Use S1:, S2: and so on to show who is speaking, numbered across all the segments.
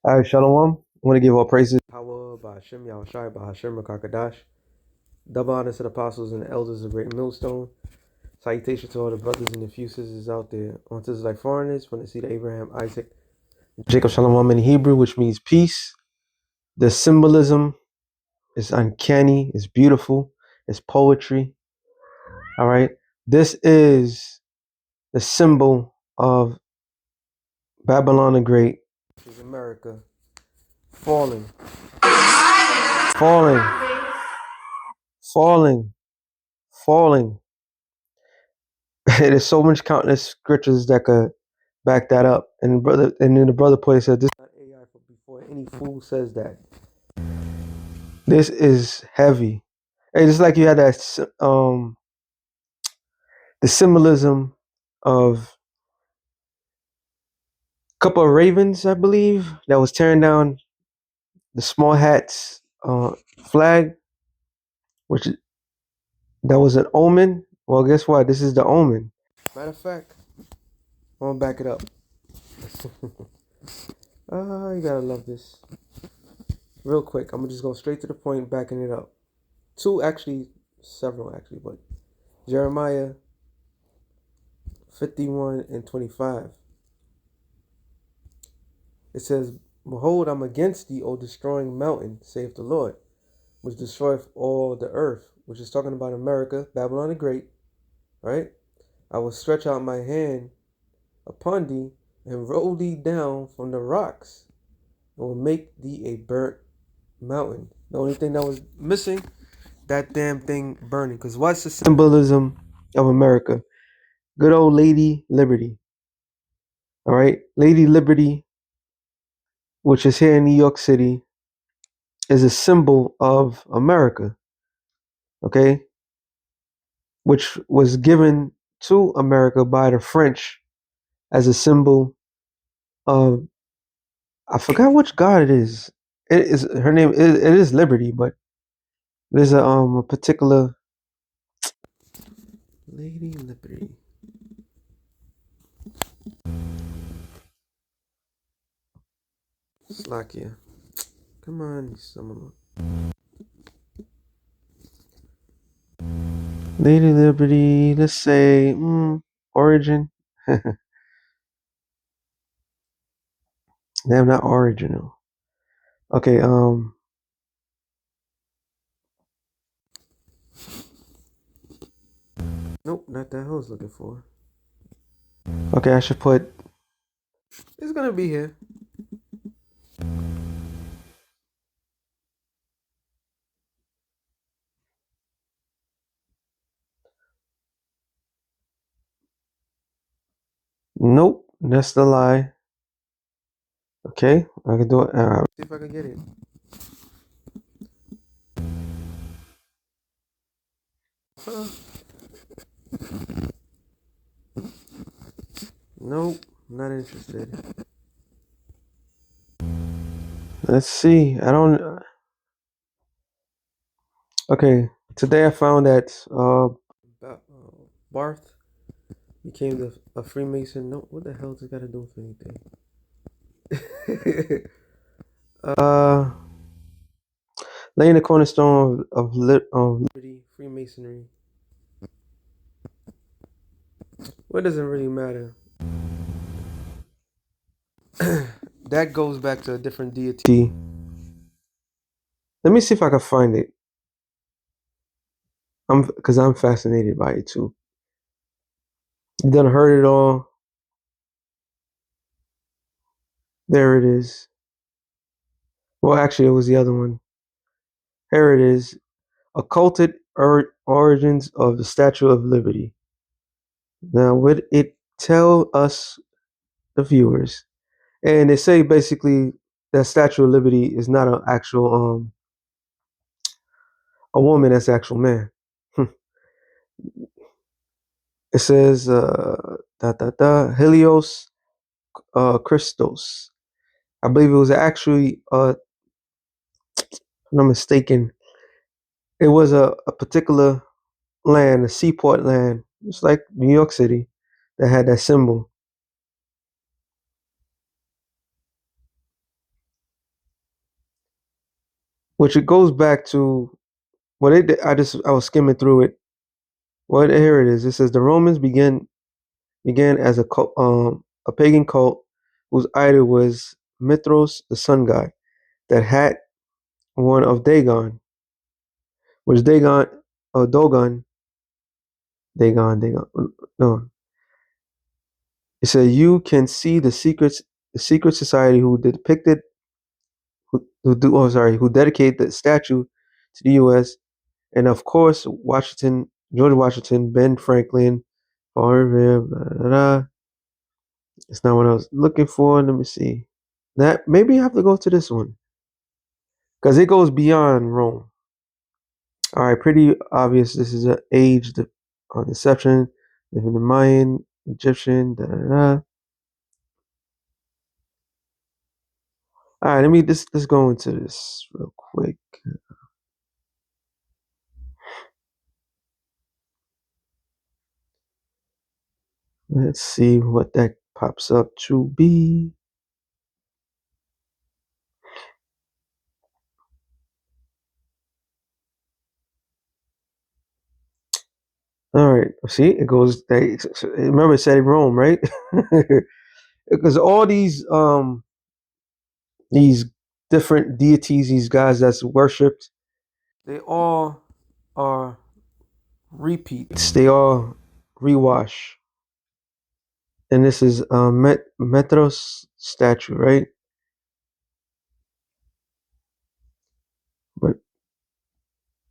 S1: All right, Shalom. I want to give all praises. Power by Hashem Yahushai by Hashem Rakakadash. Double honor to the apostles and the elders of Great Millstone. Salutation to all the brothers and the few sisters out there. On to like foreigners from the seed of Abraham, Isaac, Jacob Shalom in Hebrew, which means peace. The symbolism is uncanny. It's beautiful. It's poetry. All right. This is the symbol of Babylon the Great, which is America, falling, falling, falling, falling. There's so much countless scriptures that could back that up. And then the brother player said, "This is not AI for before any fool says that." This is heavy. Hey, just like you had that the symbolism of a couple of ravens, I believe, that was tearing down the small hats flag, which that was an omen. Well, guess what? This is the omen. Matter of fact, I'm gonna back it up. You gotta love this. Real quick, I'm just going straight to the point, backing it up. Several actually, but Jeremiah 51 and 25. It says, "Behold, I'm against thee, O destroying mountain, saith the Lord, which destroyeth all the earth," which is talking about America, Babylon the Great, right? "I will stretch out my hand upon thee, and roll thee down from the rocks, and will make thee a burnt mountain." The only thing that was missing, that damn thing burning. Because what's the symbolism of America? Good old Lady Liberty. All right. Lady Liberty, which is here in New York City, is a symbol of America. Okay. Which was given to America by the French as a symbol of, I forgot which god it is. It is her name. It is Liberty, but there's a particular Lady Liberty. Slakia. Come on, someone. Lady Liberty. Let's say origin. Damn, not original. Okay. Nope, not that I was looking for. Okay, I should put. It's gonna be here. Nope, that's the lie. Okay, I can do it. See if I can get it. Nope, not interested. Let's see. I don't. Okay, today I found that Barth became a Freemason. No, what the hell does it got to do with anything? Laying the cornerstone of liberty, Freemasonry. What doesn't really matter? That goes back to a different deity. Let me see if I can find it. Because I'm fascinated by it too. You done heard it all. There it is. Well, actually, it was the other one. Here it is. Occulted origins of the Statue of Liberty. Now, what it tell us, the viewers, and they say basically that Statue of Liberty is not an actual a woman, that's actual man. It says Helios Christos. I believe it was actually if I'm not mistaken, It was a particular land, a seaport land, just like New York City, that had that symbol. Which it goes back to what it. I was skimming through it. Well, here it is. It says the Romans began as a pagan cult whose idol was Mithras, the sun god, that had one of Dagon, which Dagon. No, it said you can see the secret society who depicted, who dedicated the statue to the U.S. and of course George Washington, Ben Franklin, Blah, blah, blah. It's not what I was looking for. Let me see. That maybe I have to go to this one because it goes beyond Rome. All right, pretty obvious. This is an age deception. Living the Mayan, Egyptian. Da, da, da. All right, let's go into this real quick. Let's see what that pops up to be. All right, see, it goes. Remember, it said Rome, right? Because all these different deities, these guys that's worshipped, they all are repeats. They all rewash. And this is Metros statue, right? But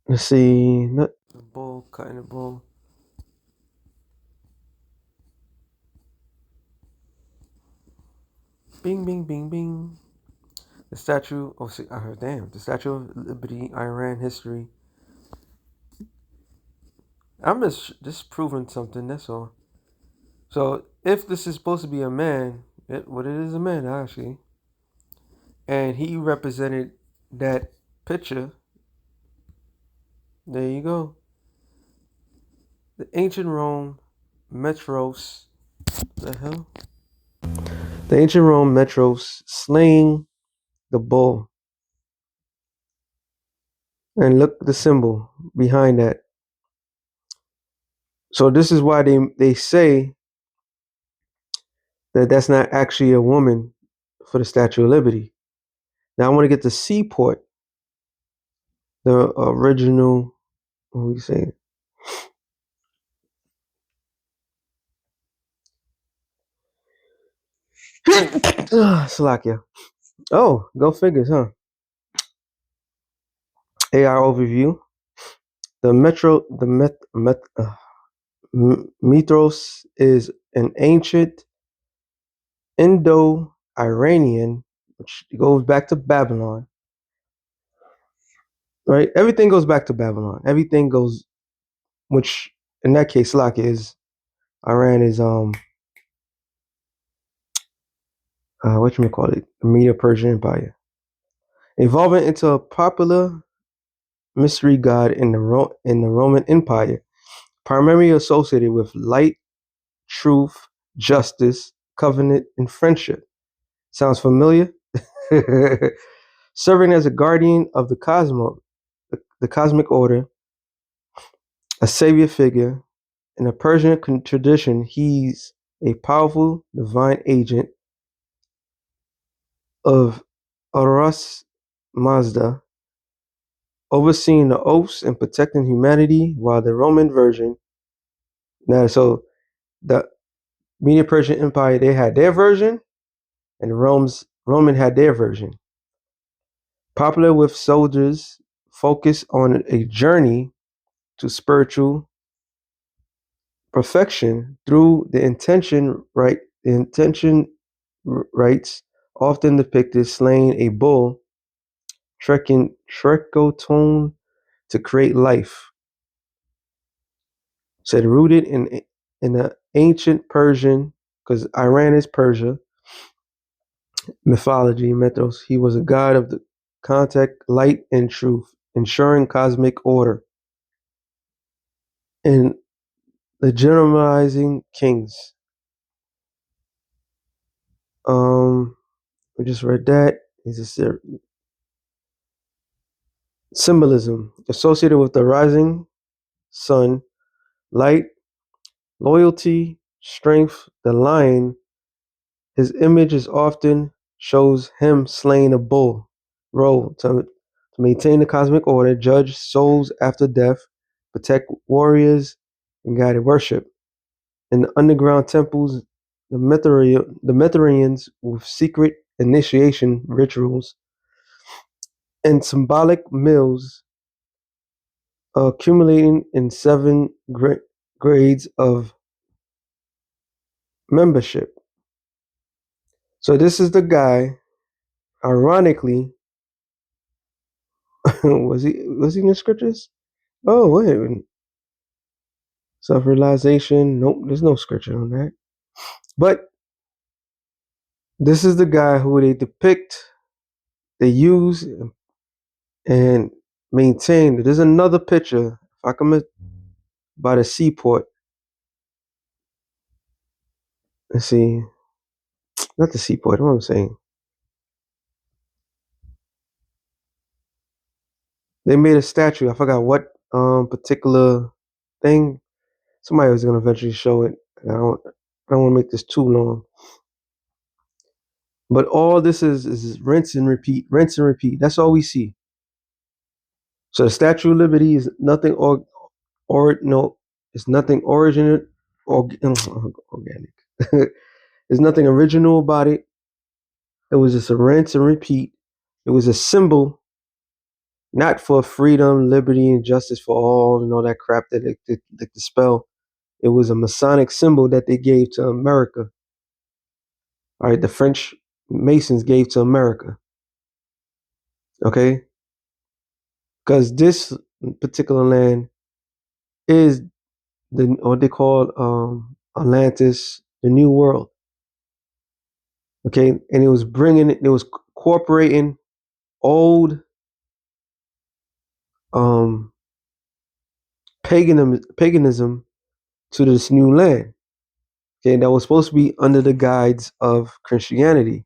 S1: let's see, not the bull, cutting the bull. Bing, bing, bing, bing. The statue. Oh, see, I heard. Damn, the Statue of Liberty, Iran history. I'm just proving something. That's all. So if this is supposed to be a man, what it is a man actually, and he represented that picture. There you go. The ancient Rome, Metros. The hell? The ancient Rome Metros slaying the bull. And look the symbol behind that. So this is why they say that that's not actually a woman for the Statue of Liberty. Now I want to get the seaport, the original. What are we saying? Slovakia. Oh, go figures, huh? AR overview. The Metros is an ancient Indo-Iranian, which goes back to Babylon, right? Everything goes back to Babylon. Everything goes, which in that case, Slovakia is Iran is what you call it, the Medo-Persian Empire, evolving into a popular mystery god in the Roman Empire, primarily associated with light, truth, justice, covenant, and friendship. Sounds familiar? Serving as a guardian of the cosmic order, a savior figure. In the Persian tradition, he's a powerful divine agent of Aras Mazda, overseeing the oaths and protecting humanity, while the Roman version. Now, so the Medo Persian Empire, they had their version, and Roman had their version. Popular with soldiers, focused on a journey to spiritual perfection through the intention rites, often depicted slaying a bull, trekking trecotone to create life. Said rooted in the ancient Persian, because Iran is Persia, mythology, mythos. He was a god of the contact, light, and truth. ensuring cosmic order, and legitimizing kings. I just read that. Is a symbolism associated with the rising sun, light, loyalty, strength. The lion, his image is often shows him slaying a bull. Role to maintain the cosmic order, judge souls after death, protect warriors, and guide worship. In the underground temples, the Mithrians with secret initiation rituals and symbolic mills accumulating in seven grades of membership. So this is the guy. Ironically, was he in the scriptures? Oh wait, self-realization. Nope, there's no scripture on that. But this is the guy who they depict, they use, and maintain. There's another picture. If I come by the seaport, let's see, not the seaport. What I'm saying, they made a statue. I forgot what particular thing. Somebody was gonna eventually show it. I don't want to make this too long. But all this is rinse and repeat, rinse and repeat. That's all we see. So the Statue of Liberty is nothing no, it's nothing original or organic. There's nothing original about it. It was just a rinse and repeat. It was a symbol, not for freedom, liberty, and justice for all and all that crap that they dispel. It was a Masonic symbol that they gave to America. All right, the French Masons gave to America. Okay, because this particular land is what they call Atlantis, the New World. Okay, and it was incorporating old um, paganism to this new land. Okay, that was supposed to be under the guides of Christianity.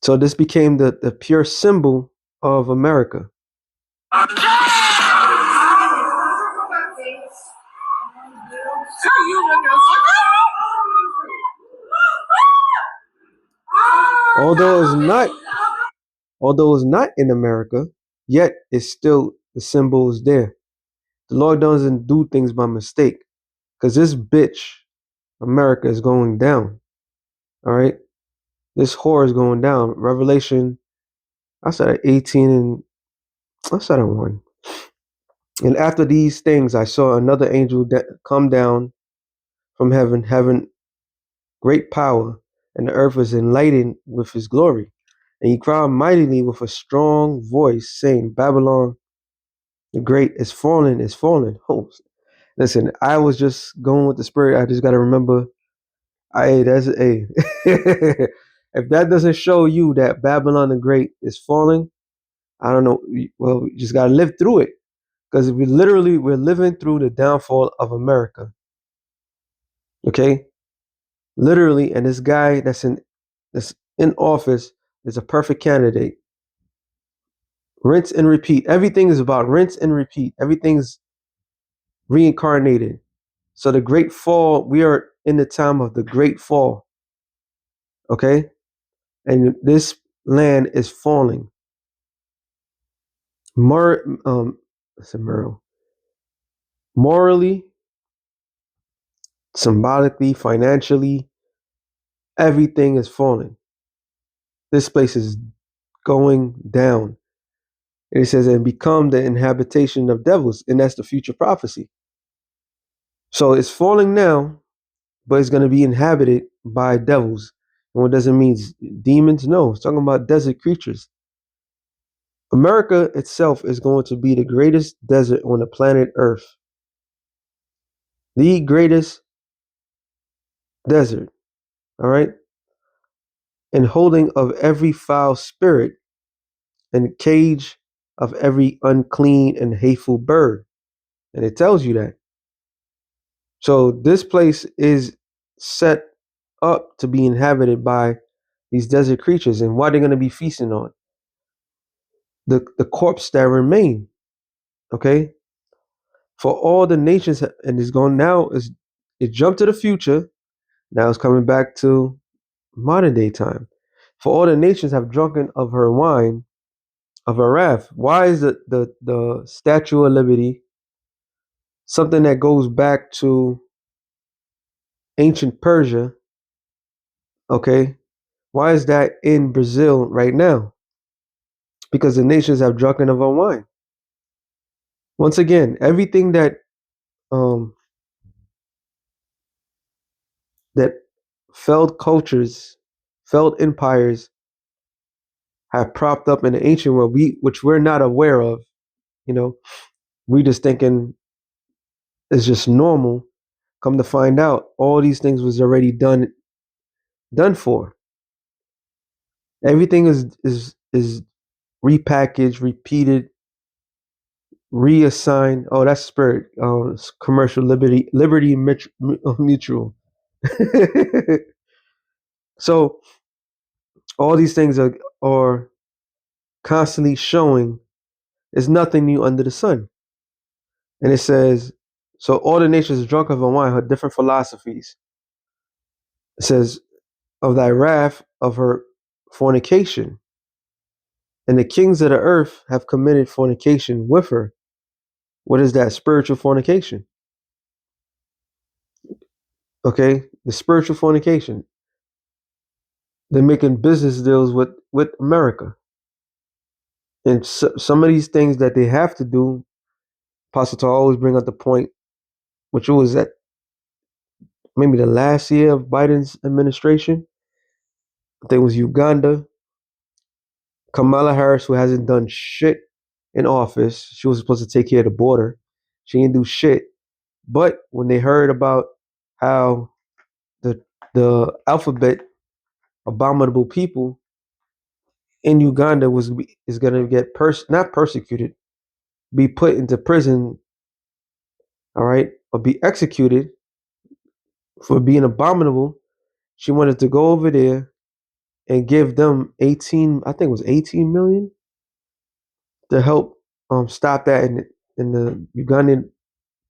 S1: So this became the pure symbol of America. Although it's not in America, yet it's still the symbol is there. The Lord doesn't do things by mistake, because this bitch, America, is going down. All right, this whore is going down. Revelation, I said at 18 and I said at 1. And after these things, I saw another angel come down from heaven, having great power, and the earth was enlightened with his glory. And he cried mightily with a strong voice, saying, Babylon the great is fallen, is fallen. Oh, listen, I was just going with the spirit. I just got to remember, that's a. If that doesn't show you that Babylon the great is falling, I don't know. Well, we just got to live through it, because we're living through the downfall of America. Okay, literally, and this guy that's in office is a perfect candidate. Rinse and repeat. Everything is about rinse and repeat. Everything's reincarnated. So the great fall, we are in the time of the great fall. Okay? And this land is falling. Morally, symbolically, financially, everything is falling. This place is going down. And it says, and become the inhabitation of devils. And that's the future prophecy. So it's falling now, but it's going to be inhabited by devils. And what does it mean? Demons? No, it's talking about desert creatures. America itself is going to be the greatest desert on the planet Earth. The greatest desert. All right? And holding of every foul spirit and cage of every unclean and hateful bird. And it tells you that. So this place is set up to be inhabited by these desert creatures. And what are they going to be feasting on? The corpse that remain. Okay? For all the nations, and it's going now, is it jumped to the future. Now it's coming back to modern day time. For all the nations have drunken of her wine, of her wrath. Why is the Statue of Liberty something that goes back to ancient Persia? Okay, why is that in Brazil right now? Because the nations have drunken of her wine. Once again, everything um, that failed cultures, failed empires have propped up in the ancient world, which we're not aware of. You know, we just thinking it's just normal. Come to find out, all these things was already done for. Everything is repackaged, repeated, reassigned. Oh, that's spirit. Commercial liberty mutual. So all these things are constantly showing there's nothing new under the sun. And it says, so all the nations drunk of wine had different philosophies. It says, of thy wrath, of her fornication, and the kings of the earth have committed fornication with her. What is that? Spiritual fornication. Okay, the spiritual fornication. They're making business deals with America, and some of these things that they have to do. Pastor always bring up the point, which was at maybe the last year of Biden's administration. I think it was Uganda. Kamala Harris, who hasn't done shit in office, she was supposed to take care of the border. She didn't do shit. But when they heard about how the alphabet abominable people in Uganda is going to get not persecuted, be put into prison, all right, or be executed for being abominable, she wanted to go over there and give them 18, I think it was 18 million to help stop that. And the Ugandan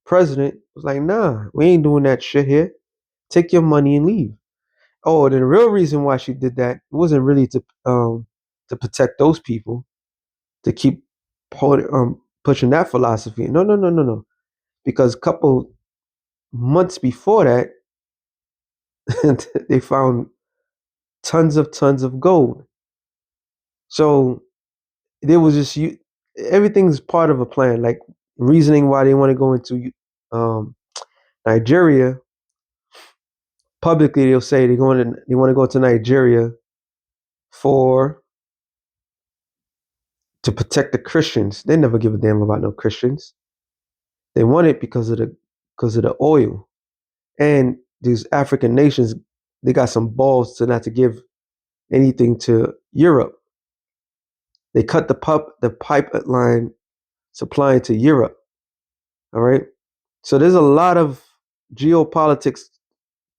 S1: president was like, nah, we ain't doing that shit here. Take your money and leave. Oh, and the real reason why she did that wasn't really to protect those people, to keep pushing that philosophy. No, no, no, no, no. Because a couple months before that, they found tons of gold. So there was just everything's part of a plan. Like reasoning why they want to go into um, Nigeria publicly, they'll say they want to go to Nigeria for to protect the Christians. They never give a damn about no Christians. They want it because of the oil. And these African nations, they got some balls to not to give anything to Europe. They cut the pipeline supplying to Europe. All right. So there's a lot of geopolitics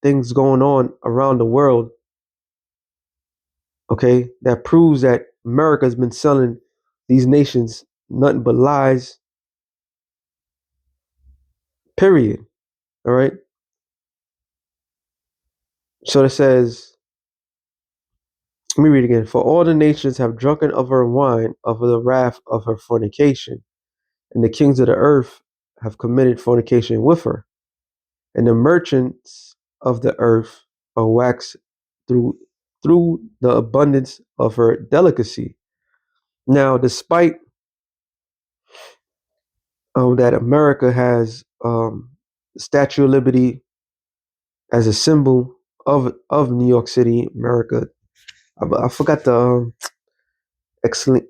S1: things going on around the world. Okay, that proves that America's been selling these nations nothing but lies. Period. All right. So it says, let me read again. For all the nations have drunken of her wine, of the wrath of her fornication, and the kings of the earth have committed fornication with her, and the merchants of the earth are waxed through the abundance of her delicacy. Now, despite that America has Statue of Liberty as a symbol of New York City, America. I forgot the excellent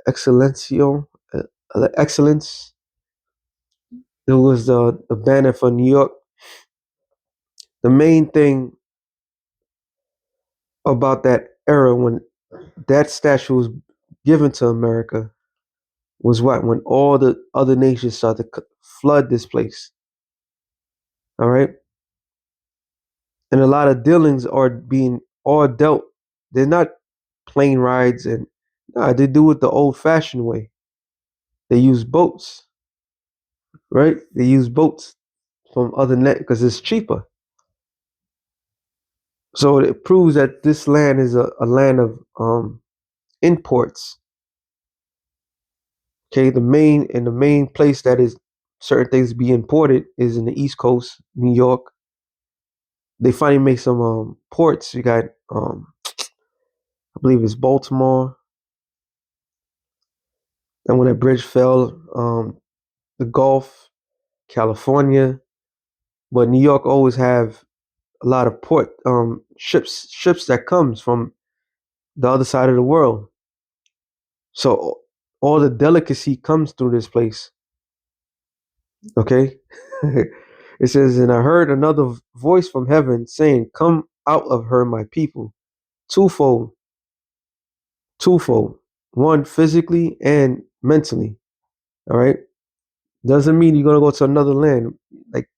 S1: excellencio excellence. It was the banner for New York. The main thing about that era when that statue was given to America was what? When all the other nations started to flood this place. All right. And a lot of dealings are being all dealt. They're not plane rides and nah, they do it the old fashioned way. They use boats, right? They use boats from other net because it's cheaper. So it proves that this land is a land of imports. Okay, the main place that is certain things be imported is in the East Coast, New York. They finally make some ports. You got I believe it's Baltimore. And when that bridge fell, the Gulf, California, but New York always have a lot of port ships that comes from the other side of the world. So all the delicacy comes through this place. Okay. It says, and I heard another voice from heaven saying, "Come out of her, my people." Twofold, twofold. One physically and mentally. All right. Doesn't mean you're gonna go to another land. Like,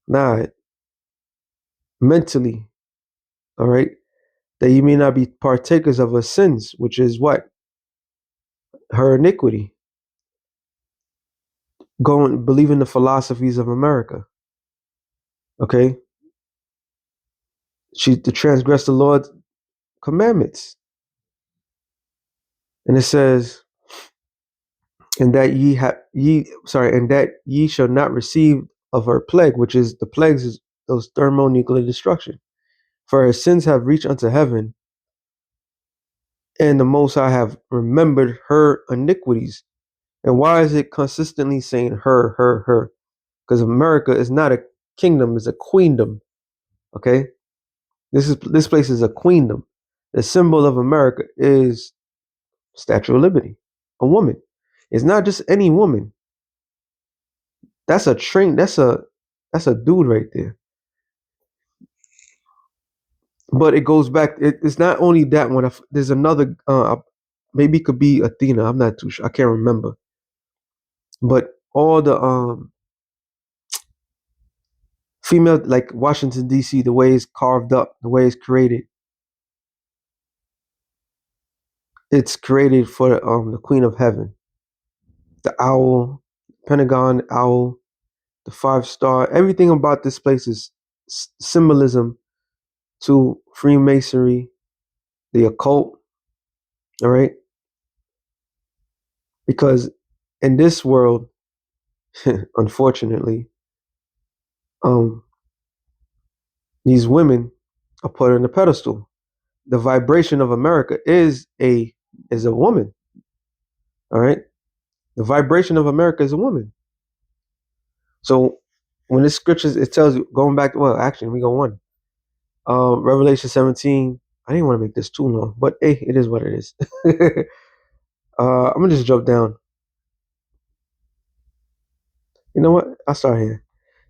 S1: nah, mentally. All right. That you may not be partakers of her sins, which is what? Her iniquity. Going believing the philosophies of America. Okay. She to transgress the Lord's commandments. And it says, and that ye shall not receive of her plague, which is the plagues is those thermonuclear destruction. For her sins have reached unto heaven, and the Most High have remembered her iniquities. And why is it consistently saying her, her, her? Because America is not a kingdom, it's a queendom. Okay? This place is a queendom. The symbol of America is Statue of Liberty, a woman. It's not just any woman. That's a train. That's a dude right there. But it goes back. It's not only that one. There's another. Maybe it could be Athena. I'm not too sure. I can't remember. But all the female, like Washington D.C., the way it's carved up, the way it's created for the Queen of Heaven, the owl, Pentagon owl, the 5 star. Everything about this place is symbolism to Freemasonry, the occult. All right, because in this world, unfortunately, um, these women are put on a pedestal. The vibration of America is a woman. All right, the vibration of America is a woman. So when the scriptures it tells you going back, well, actually, we go one. Revelation 17. I didn't want to make this too long, but hey, it is what it is. I'm gonna just jump down. You know what? I'll start here.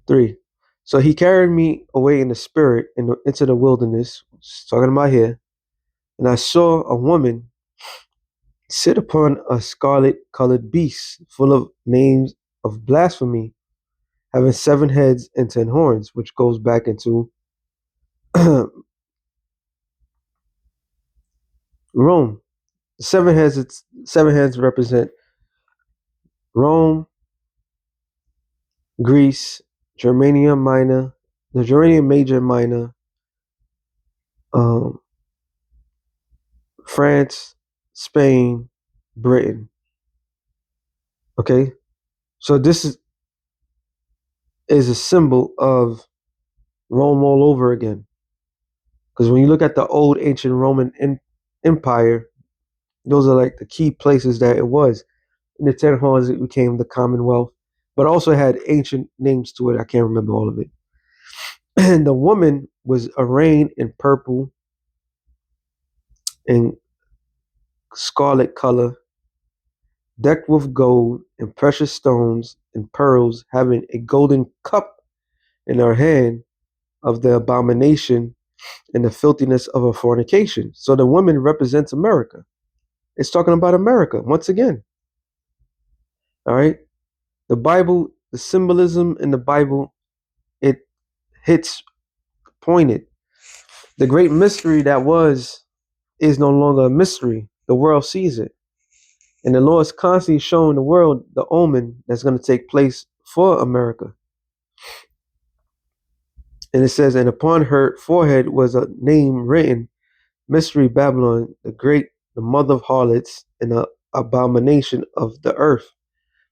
S1: 3. So he carried me away in the spirit into the wilderness, talking about here, and I saw a woman sit upon a scarlet colored beast full of names of blasphemy, having 7 heads and 10 horns, which goes back into Rome. 7 heads represent Rome, Greece, Germania Minor, the Germania Major and Minor, um, France, Spain, Britain. Okay, so this is a symbol of Rome all over again. Because when you look at the old ancient Roman Empire, those are like the key places that it was. In the 10 horns, it became the Commonwealth, but also had ancient names to it. I can't remember all of it. And the woman was arrayed in purple and scarlet color, decked with gold and precious stones and pearls, having a golden cup in her hand of the abomination and the filthiness of her fornication. So the woman represents America. It's talking about America once again. All right. The Bible, the symbolism in the Bible, it hits pointed. The great mystery that was is no longer a mystery. The world sees it. And the Lord is constantly showing the world the omen that's going to take place for America. And it says, and upon her forehead was a name written, Mystery Babylon, the great, the mother of harlots, and the abomination of the earth.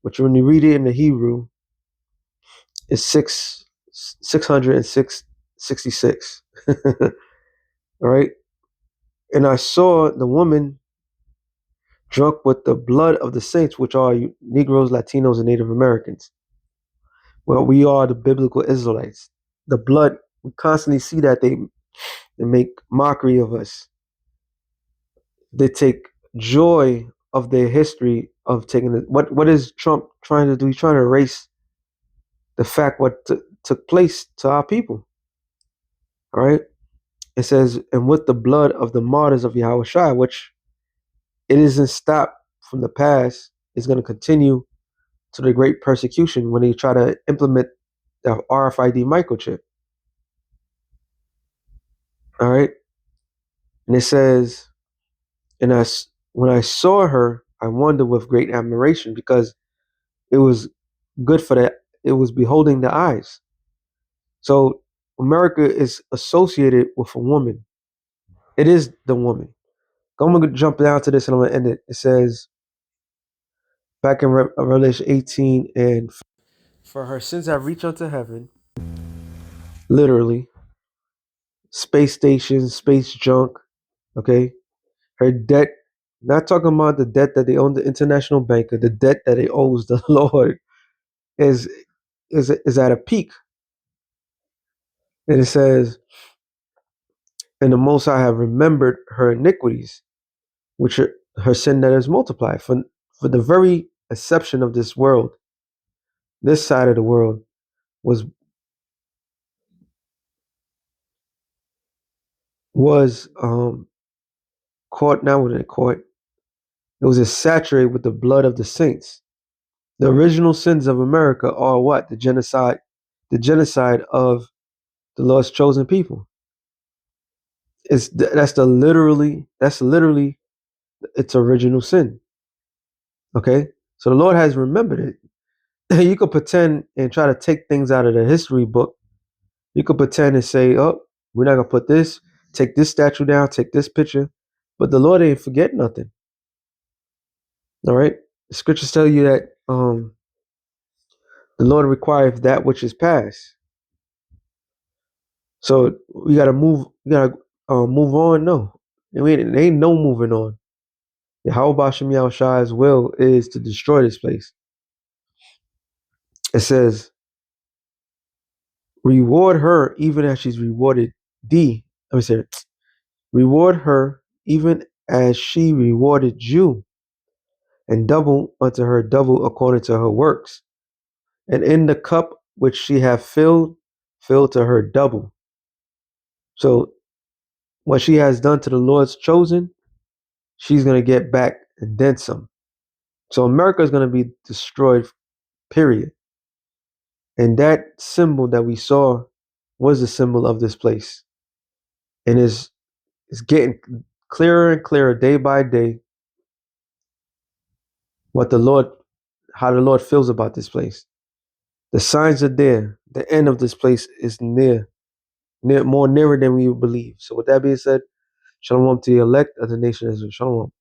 S1: Which when you read it in the Hebrew, is 666. All right. And I saw the woman drunk with the blood of the saints, which are Negroes, Latinos, and Native Americans. Well, we are the biblical Israelites. The blood, we constantly see that they make mockery of us. They take joy of their history of taking it. What is Trump trying to do? He's trying to erase the fact what took place to our people. All right. It says, and with the blood of the martyrs of Yahweh Shai, which it isn't stopped from the past, is going to continue to the great persecution when they try to implement the RFID microchip. All right. And it says, and when I saw her, I wondered with great admiration because it was good for that. It was beholding the eyes. So America is associated with a woman. It is the woman. I'm going to jump down to this and I'm going to end it. It says, back in Revelation 18, and for her sins have reached unto heaven, literally, space stations, space junk, okay? Her debt, not talking about the debt that they owe the international banker, the debt that they owes the Lord is is at a peak. And it says, and the Most High have remembered her iniquities, which are her sin that is multiplied. For the very exception of this world, this side of the world was caught, not within caught, it was saturated with the blood of the saints. The original sins of America are what? The genocide of the Lord's chosen people. That's literally its original sin. Okay? So the Lord has remembered it. You could pretend and try to take things out of the history book. You could pretend and say, oh, we're not gonna put this, take this statue down, take this picture. But the Lord ain't forget nothing. All right. The scriptures tell you that the Lord requires that which is past. So we gotta move. We gotta move on. No, there ain't no moving on. Yahweh Shem Shai's will is to destroy this place. It says, reward her even as she's rewarded thee. Let me say it. Reward her even as she rewarded you, and double unto her double according to her works. And in the cup which she hath filled, fill to her double. So what she has done to the Lord's chosen, she's going to get back and then some. So America is going to be destroyed, period. And that symbol that we saw was the symbol of this place. And it's getting clearer and clearer day by day how the Lord feels about this place. The signs are there. The end of this place is more nearer than we believe. So with that being said, shalom to the elect of the nation of Israel. Shalom.